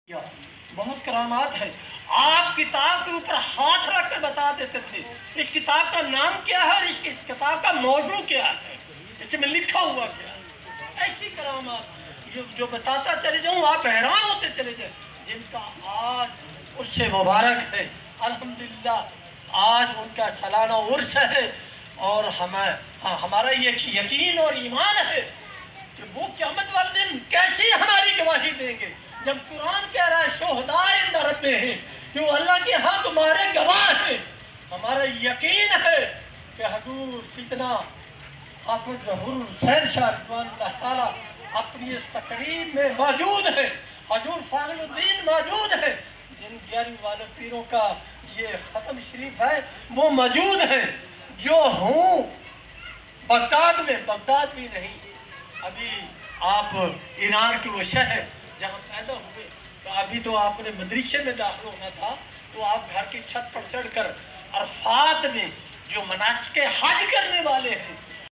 بہت کرامات ہے. آپ کتاب کے اوپر ہاتھ رکھ کر بتا دیتے تھے اس کتاب کا نام کیا ہے اور اس کتاب کا موضوع کیا ہے, اس میں لکھا ہوا کیا ہے. ایسی کرامات جو بتاتا چلے جاؤں آپ حیران ہوتے چلے جائیں, جن کا آج عرس سے مبارک ہے. الحمدللہ آج ان کا سالانہ عرس ہے اور ہمارا یہ یقین اور ایمان ہے کہ وہ قیامت والے دن کیسی ہماری گواہی دیں گے, جب قرآن کہہ رہا ہے شہداء عند ربہم کہ وہ اللہ کے ہاں تمہارے گواہ ہیں. ہمارا یقین ہے کہ حضور سیدنا حافظ ظہور الحسین شاہ رضوان اللہ تعالیٰ اپنی اس تقریب میں موجود ہے. حضور فاضل الدین موجود ہے, جن 11 والے پیروں کا یہ ختم شریف ہے وہ موجود ہے. جو ہوں بغداد میں, بغداد بھی نہیں, ابھی آپ ایران کے وہ شہر جہاں پیدا ہوئے, تو ابھی تو آپ نے مدرسے میں داخل ہونا تھا, تو آپ گھر کی چھت پر چڑھ کر عرفات میں جو مناسک حج کرنے والے ہیں